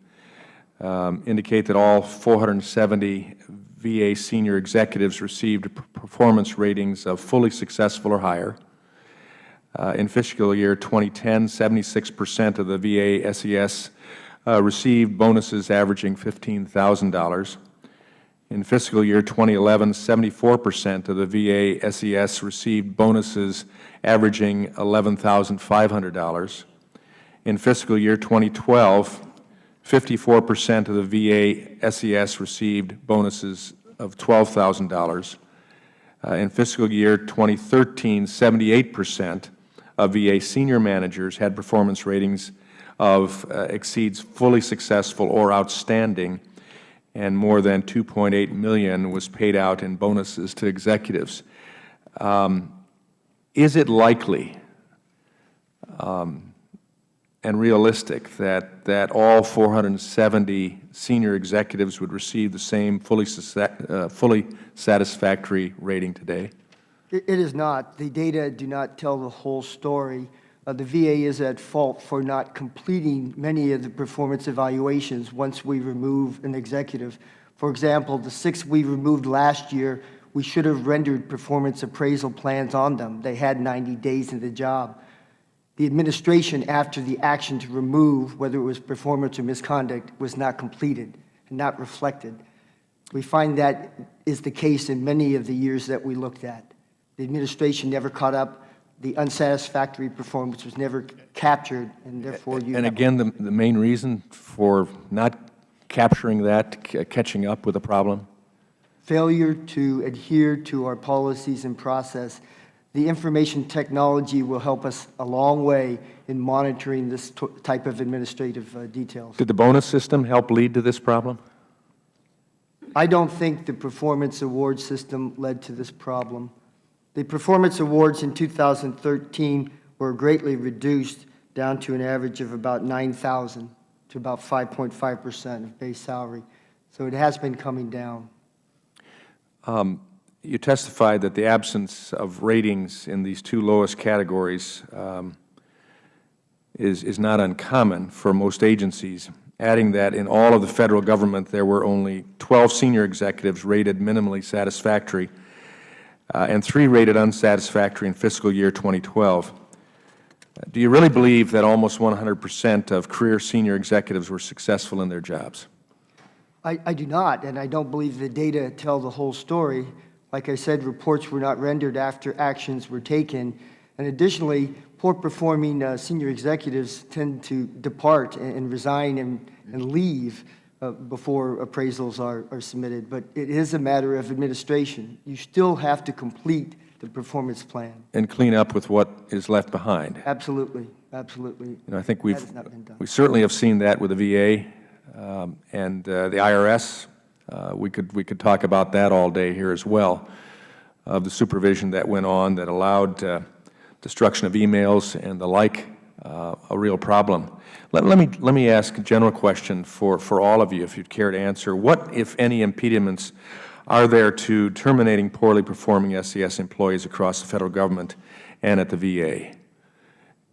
indicate that all 470 VA senior executives received performance ratings of fully successful or higher. In fiscal year 2010, 76% of the VA SES received bonuses averaging $15,000. In fiscal year 2011, 74% of the VA SES received bonuses averaging $11,500. In fiscal year 2012, 54% of the VA SES received bonuses of $12,000. In fiscal year 2013, 78% of VA senior managers had performance ratings of exceeds fully successful or outstanding, and more than $2.8 million was paid out in bonuses to executives. Is it likely and realistic that all 470 senior executives would receive the same fully satisfactory rating today? It is not. The data do not tell the whole story. The VA is at fault for not completing many of the performance evaluations once we remove an executive. For example, the 6 we removed last year, we should have rendered performance appraisal plans on them. They had 90 days in the job. The administration, after the action to remove, whether it was performance or misconduct, was not completed and not reflected. We find that is the case in many of the years that we looked at. The administration never caught up. The unsatisfactory performance was never captured, and therefore you... And again, the main reason for not capturing that, catching up with the problem? Failure to adhere to our policies and process. The information technology will help us a long way in monitoring this type of administrative details. Did the bonus system help lead to this problem? I don't think the performance award system led to this problem. The performance awards in 2013 were greatly reduced down to an average of about 9,000 to about 5.5% of base salary. So it has been coming down. You testified that the absence of ratings in these two lowest categories is not uncommon for most agencies, adding that in all of the Federal Government there were only 12 senior executives rated minimally satisfactory and 3 rated unsatisfactory in fiscal year 2012. Do you really believe that almost 100% of career senior executives were successful in their jobs? I do not, and I don't believe the data tell the whole story. Like I said, reports were not rendered after actions were taken. And additionally, poor-performing senior executives tend to depart and resign and leave before appraisals are submitted. But it is a matter of administration. You still have to complete the performance plan. And clean up with what is left behind. Absolutely, absolutely. You know, I think That has not been done. we certainly have seen that with the VA and the IRS. We could talk about that all day here as well, of the supervision that went on that allowed destruction of emails and the like, a real problem. Let me ask a general question for all of you, if you'd care to answer. What, if any, impediments are there to terminating poorly performing SES employees across the Federal Government and at the VA?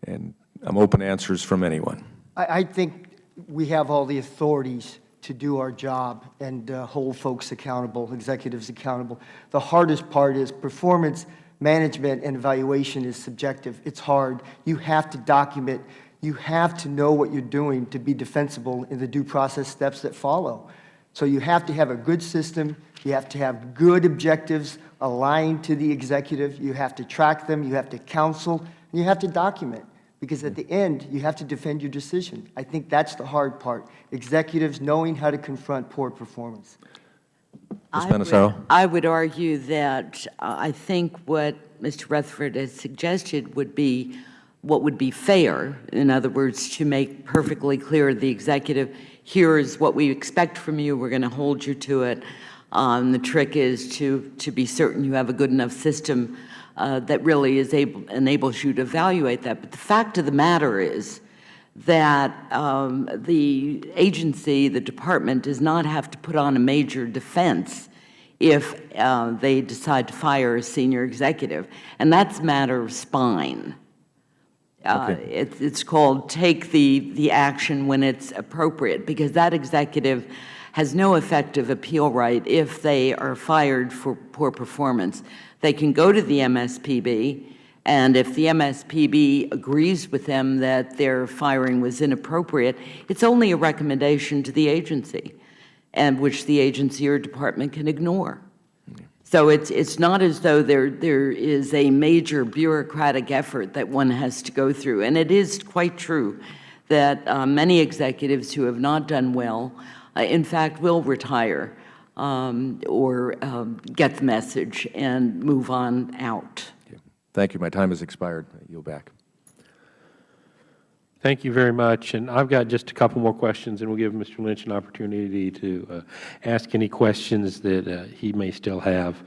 And I'm open to answers from anyone. I think we have all the authorities to do our job and hold folks accountable, executives accountable. The hardest part is performance management and evaluation is subjective. It's hard. You have to document. You have to know what you're doing to be defensible in the due process steps that follow. So you have to have a good system. You have to have good objectives aligned to the executive. You have to track them. You have to counsel. And you have to document. Because at the end, you have to defend your decision. I think that's the hard part. Executives knowing how to confront poor performance. Ms. Benisaro? I would argue that I think what Mr. Rutherford has suggested would be what would be fair. In other words, to make perfectly clear to the executive, here is what we expect from you. We're going to hold you to it. The trick is to be certain you have a good enough system that really enables you to evaluate that. But the fact of the matter is that the agency, the department, does not have to put on a major defense if they decide to fire a senior executive. And that's a matter of spine. Okay. It's called take the action when it's appropriate, because that executive has no effective appeal right if they are fired for poor performance. They can go to the MSPB, and if the MSPB agrees with them that their firing was inappropriate, it's only a recommendation to the agency, and which the agency or department can ignore. So it's not as though there is a major bureaucratic effort that one has to go through. And it is quite true that many executives who have not done well, in fact, will retire or get the message and move on out. Thank you. My time has expired. I yield back. Thank you very much. And I've got just a couple more questions, and we'll give Mr. Lynch an opportunity to ask any questions that he may still have.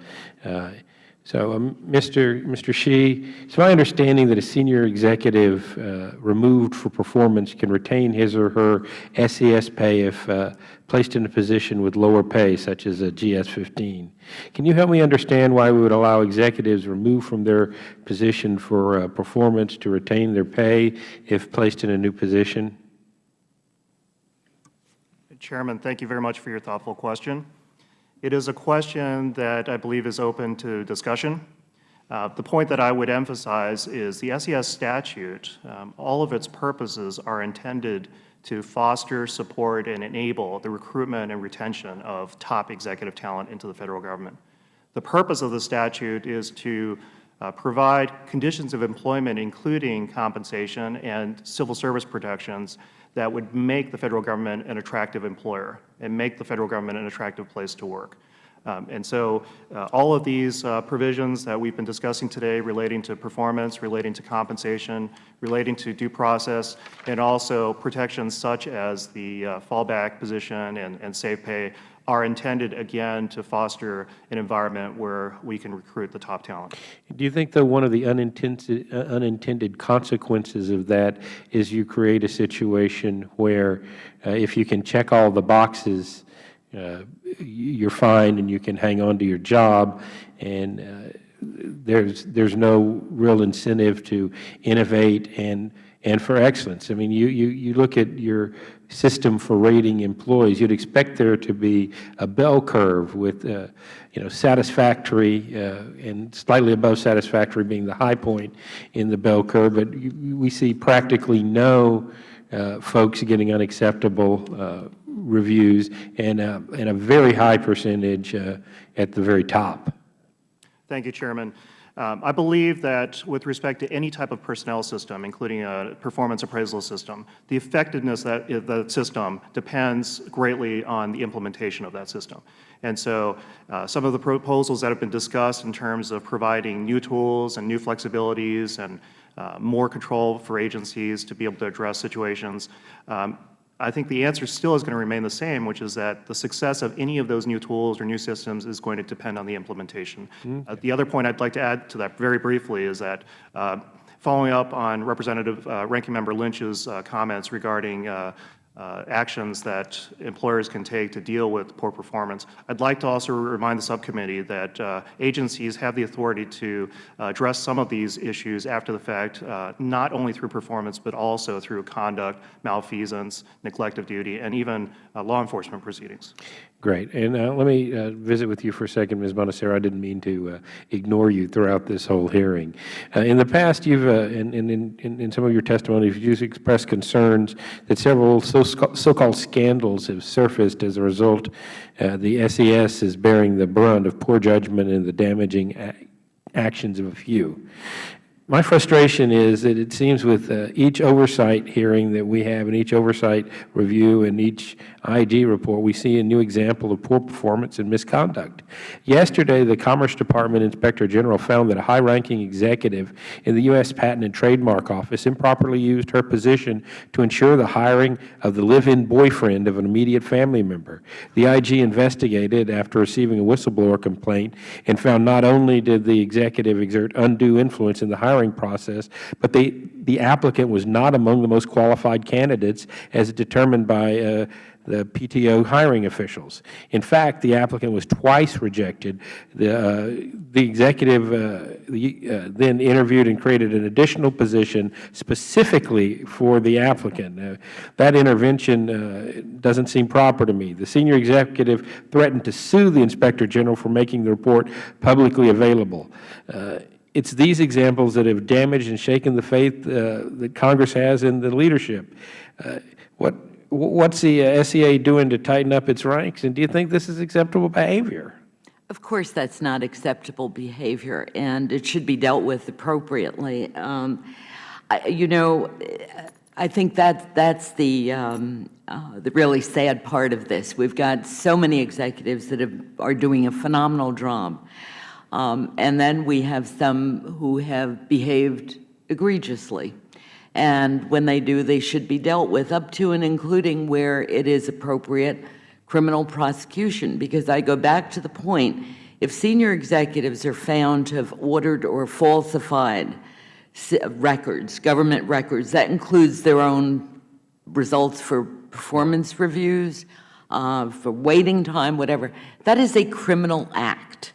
Mr. Shi, it's my understanding that a senior executive removed for performance can retain his or her SES pay if placed in a position with lower pay, such as a GS-15. Can you help me understand why we would allow executives removed from their position for performance to retain their pay if placed in a new position? Chairman, thank you very much for your thoughtful question. It is a question that I believe is open to discussion. The point that I would emphasize is the SES statute, all of its purposes are intended to foster, support, and enable the recruitment and retention of top executive talent into the Federal Government. The purpose of the statute is to provide conditions of employment, including compensation and civil service protections, that would make the Federal Government an attractive employer and make the Federal Government an attractive place to work. And so all of these provisions that we've been discussing today relating to performance, relating to compensation, relating to due process, and also protections such as the fallback position and safe pay are intended, again, to foster an environment where we can recruit the top talent. Do you think, though, one of the unintended consequences of that is you create a situation where if you can check all the boxes, you're fine and you can hang on to your job, and there's no real incentive to innovate and for excellence? I mean, you look at your system for rating employees, you'd expect there to be a bell curve with satisfactory and slightly above satisfactory being the high point in the bell curve, but we see practically no folks getting unacceptable reviews and a very high percentage at the very top. Thank you, Chairman. I believe that with respect to any type of personnel system, including a performance appraisal system, the effectiveness of that system depends greatly on the implementation of that system. And so some of the proposals that have been discussed in terms of providing new tools and new flexibilities and more control for agencies to be able to address situations, I think the answer still is going to remain the same, which is that the success of any of those new tools or new systems is going to depend on the implementation. The other point I'd like to add to that very briefly is that following up on Representative Ranking Member Lynch's comments regarding actions that employers can take to deal with poor performance, I'd like to also remind the subcommittee that agencies have the authority to address some of these issues after the fact, not only through performance, but also through conduct, malfeasance, neglect of duty, and even law enforcement proceedings. Great. And let me visit with you for a second, Ms. Bonacero. I didn't mean to ignore you throughout this whole hearing. In the past, you've, in some of your testimonies, you've expressed concerns that several so-called scandals have surfaced as a result. The SES is bearing the brunt of poor judgment and the damaging actions of a few. My frustration is that it seems with each oversight hearing that we have and each oversight review and each IG report, we see a new example of poor performance and misconduct. Yesterday, the Commerce Department Inspector General found that a high-ranking executive in the U.S. Patent and Trademark Office improperly used her position to ensure the hiring of the live-in boyfriend of an immediate family member. The IG investigated after receiving a whistleblower complaint and found not only did the executive exert undue influence in the hiring process, but the applicant was not among the most qualified candidates as determined by the PTO hiring officials. In fact, the applicant was twice rejected. The executive then interviewed and created an additional position specifically for the applicant. That intervention doesn't seem proper to me. The senior executive threatened to sue the Inspector General for making the report publicly available. It's these examples that have damaged and shaken the faith that Congress has in the leadership. What's the SEA doing to tighten up its ranks, and do you think this is acceptable behavior? Of course, that's not acceptable behavior, and it should be dealt with appropriately. You know, I think that's the really sad part of this. We've got so many executives that are doing a phenomenal job. And then we have some who have behaved egregiously. And when they do, they should be dealt with, up to and including where it is appropriate, criminal prosecution. Because I go back to the point, if senior executives are found to have ordered or falsified records, government records, that includes their own results for performance reviews, for waiting time, whatever, that is a criminal act.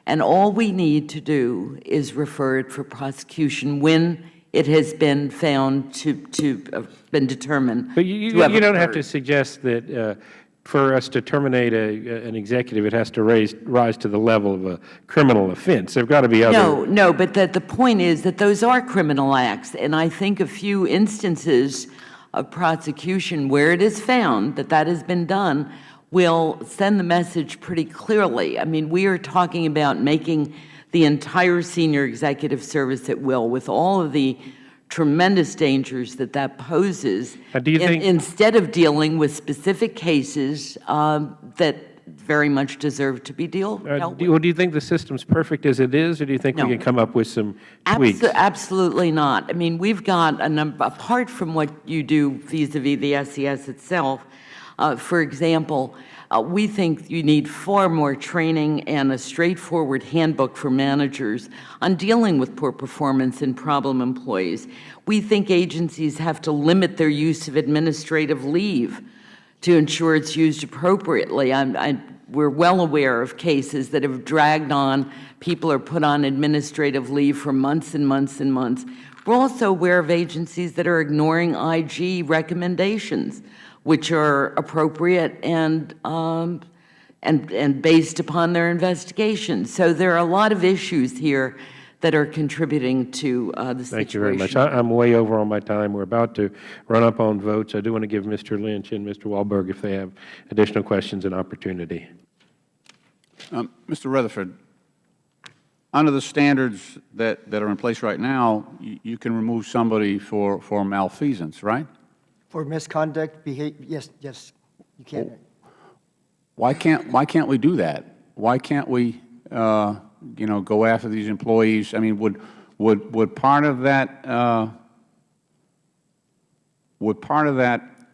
And all we need to do is refer it for prosecution when it has been found to have been determined. But you don't have to suggest that for us to terminate an executive, it has to rise to the level of a criminal offense. There have got to be other. No, but the point is that those are criminal acts, and I think a few instances of prosecution where it is found that that has been done will send the message pretty clearly. I mean, we are talking about making the entire senior executive service at will with all of the tremendous dangers that that poses, Do you think, instead of dealing with specific cases that very much deserve to be dealt with. do you think the system's perfect as it is, or do you think No. we can come up with some tweaks? Absolutely not. I mean, we've got a number, apart from what you do vis-a-vis the SES itself, for example, we think you need far more training and a straightforward handbook for managers on dealing with poor performance and problem employees. We think agencies have to limit their use of administrative leave to ensure it's used appropriately. We're well aware of cases that have dragged on. People are put on administrative leave for months and months and months. We're also aware of agencies that are ignoring IG recommendations, which are appropriate and based upon their investigation. So there are a lot of issues here that are contributing to the situation. Thank you very much. I'm way over on my time. We're about to run up on votes. I do want to give Mr. Lynch and Mr. Wahlberg, if they have additional questions, an opportunity. Mr. Rutherford, under the standards that are in place right now, you can remove somebody for malfeasance, right? For misconduct, yes, you can. Why can't we do that? Why can't we, go after these employees? I mean, would part of that,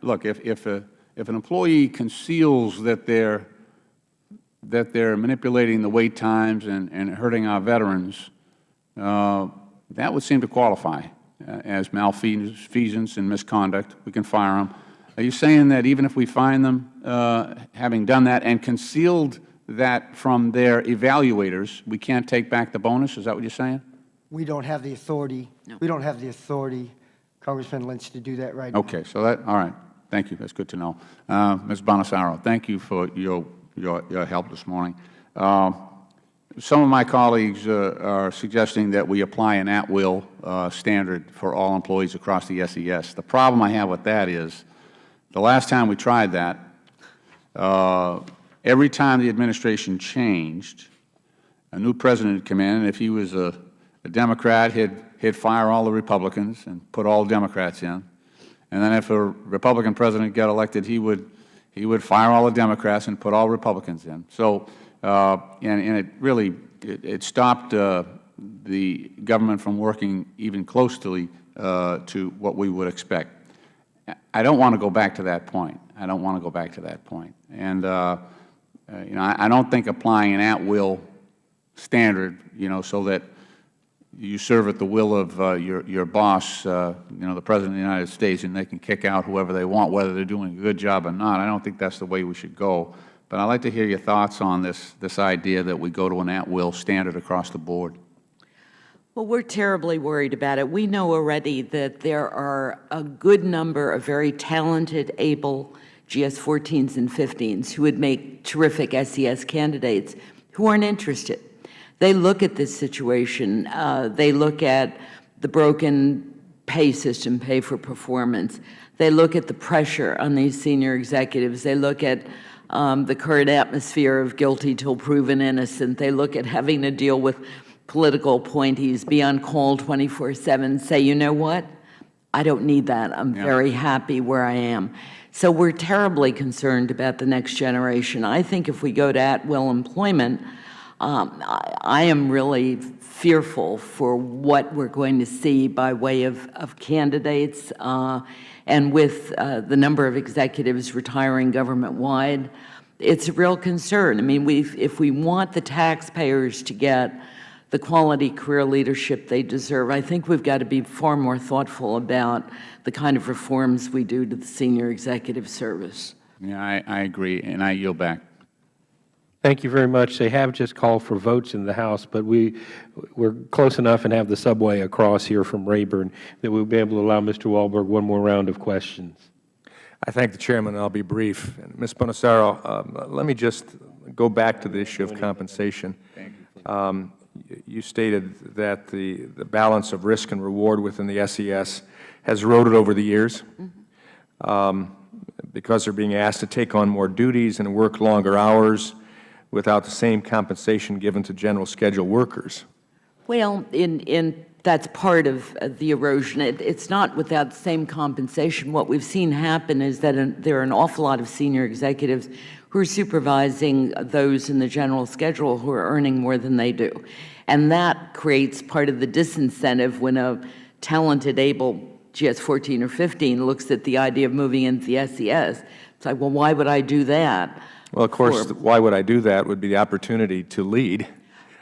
look, if an employee conceals that they're manipulating the wait times and hurting our veterans, that would seem to qualify as malfeasance and misconduct. We can fire them. Are you saying that even if we find them having done that and concealed that from their evaluators, we can't take back the bonus? Is that what you're saying? We don't have the authority. No. We don't have the authority, Congressman Lynch, to do that right now. Okay, so all right. Thank you. That's good to know. Ms. Bonasaro, thank you for your help this morning. Some of my colleagues are suggesting that we apply an at-will standard for all employees across the SES. The problem I have with that is, the last time we tried that, every time the administration changed, a new president would come in, and if he was a Democrat, he'd fire all the Republicans and put all Democrats in. And then if a Republican president got elected, he would fire all the Democrats and put all Republicans in. So, and it really, it stopped the government from working even closely to what we would expect. I don't want to go back to that point. I don't want to go back to that point. And, I don't think applying an at-will standard, so that you serve at the will of your boss, the President of the United States, and they can kick out whoever they want, whether they're doing a good job or not. I don't think that's the way we should go. But I'd like to hear your thoughts on this idea that we go to an at-will standard across the board. Well, we're terribly worried about it. We know already that there are a good number of very talented, able GS-14s and 15s who would make terrific SES candidates who aren't interested. They look at this situation. They look at the broken pay system, pay for performance. They look at the pressure on these senior executives. They look at the current atmosphere of guilty till proven innocent. They look at having to deal with political appointees, be on call 24/7, say, you know what? I don't need that. I'm very happy where I am. So we're terribly concerned about the next generation. I think if we go to at-will employment, I am really fearful for what we're going to see by way of candidates, and with the number of executives retiring government-wide, it's a real concern. I mean, if we want the taxpayers to get the quality career leadership they deserve, I think we've got to be far more thoughtful about the kind of reforms we do to the senior executive service. Yeah, I agree, and I yield back. Thank you very much. They have just called for votes in the House, but we're close enough and have the subway across here from Rayburn that we'll be able to allow Mr. Wahlberg one more round of questions. I thank the Chairman, and I'll be brief. And Ms. Bonasaro, let me just go back to the issue of compensation. You stated that the balance of risk and reward within the SES has eroded over the years because they're being asked to take on more duties and work longer hours without the same compensation given to general schedule workers. Well, that's part of the erosion. It's not without the same compensation. What we've seen happen is that there are an awful lot of senior executives who are supervising those in the general schedule who are earning more than they do. And that creates part of the disincentive when a talented, able GS 14 or 15 looks at the idea of moving into the SES. It's like, well, why would I do that? Well, of course, why would I do that would be the opportunity to lead,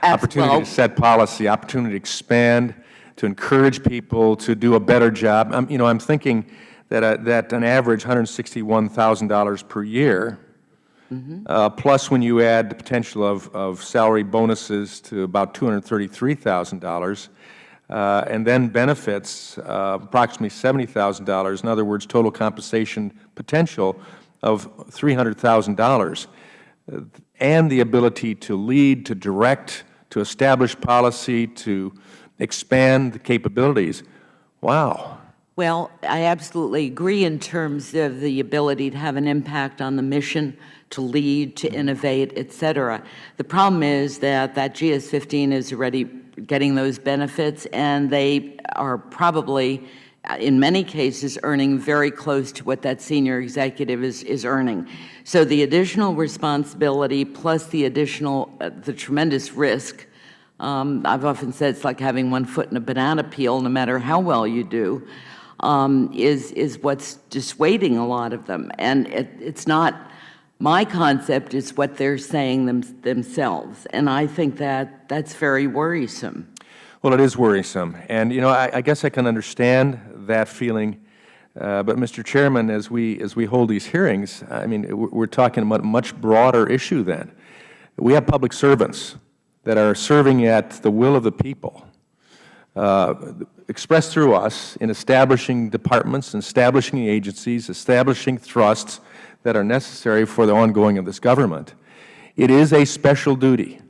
opportunity to set policy, opportunity to expand, to encourage people to do a better job. I'm thinking that an average $161,000 per year, plus when you add the potential of salary bonuses to about $233,000, and then benefits approximately $70,000, in other words, total compensation potential of $300,000, and the ability to lead, to direct, to establish policy, to expand the capabilities. Wow. Well, I absolutely agree in terms of the ability to have an impact on the mission, to lead, to innovate, et cetera. The problem is that GS 15 is already getting those benefits, and they are probably, in many cases, earning very close to what that senior executive is earning. So the additional responsibility plus the additional, the tremendous risk, I've often said it's like having one foot in a banana peel, no matter how well you do, is what's dissuading a lot of them. And it's not my concept, it's what they're saying themselves. And I think that that's very worrisome. Well, it is worrisome. And, I guess I can understand that feeling. But, Mr. Chairman, as we hold these hearings, we're talking about a much broader issue then. We have public servants that are serving at the will of the people, expressed through us in establishing departments, establishing agencies, establishing thrusts that are necessary for the ongoing of this government. It is a special duty.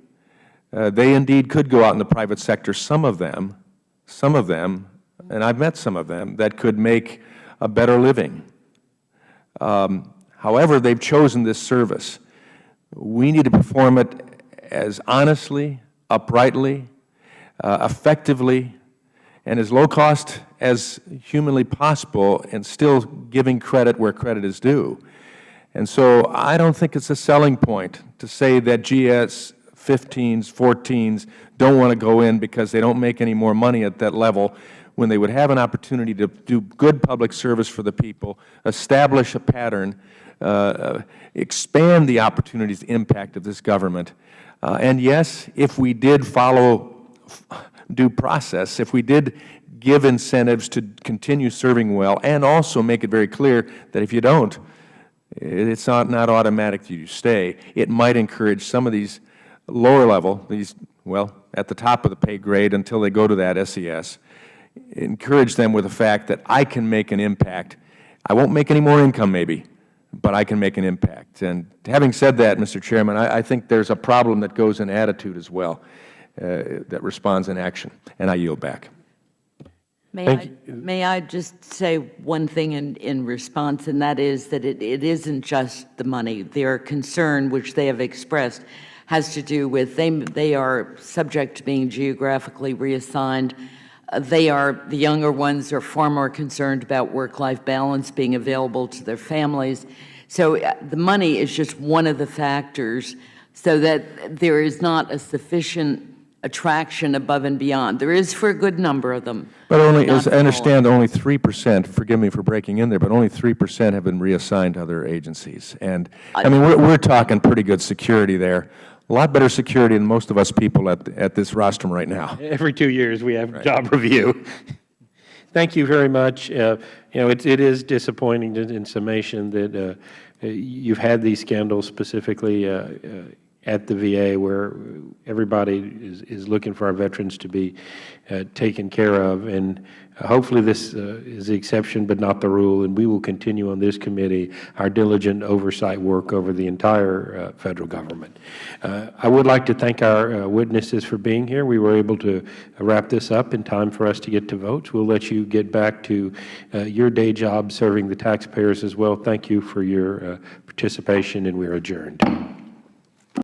They indeed could go out in the private sector, some of them, and I've met some of them, that could make a better living. However, they've chosen this service. We need to perform it as honestly, uprightly, effectively, and as low cost as humanly possible, and still giving credit where credit is due. And so I don't think it's a selling point to say that GS 15s, 14s don't want to go in because they don't make any more money at that level, when they would have an opportunity to do good public service for the people, establish a pattern, expand the opportunities, the impact of this government. And yes, if we did follow due process, if we did give incentives to continue serving well, and also make it very clear that if you don't, it's not automatic that you stay. It might encourage some of these lower level, at the top of the pay grade until they go to that SES, encourage them with the fact that I can make an impact. I won't make any more income maybe, but I can make an impact. And having said that, Mr. Chairman, I think there's a problem that goes in attitude as well, that responds in action. And I yield back. May I just say one thing in response, and that is that it isn't just the money. Their concern, which they have expressed, has to do with they are subject to being geographically reassigned. The younger ones are far more concerned about work-life balance, being available to their families. So the money is just one of the factors, so that there is not a sufficient attraction above and beyond. There is for a good number of them. But only, as I understand, only 3%, forgive me for breaking in there, but only 3% have been reassigned to other agencies. And, we're talking pretty good security there. A lot better security than most of us people at this rostrum right now. Every 2 years we have job review. Thank you very much. It is disappointing in summation that you've had these scandals specifically at the VA, where everybody is looking for our veterans to be taken care of. And hopefully this is the exception but not the rule, and we will continue on this committee our diligent oversight work over the entire Federal Government. I would like to thank our witnesses for being here. We were able to wrap this up in time for us to get to votes. We'll let you get back to your day job serving the taxpayers as well. Thank you for your participation, and we are adjourned.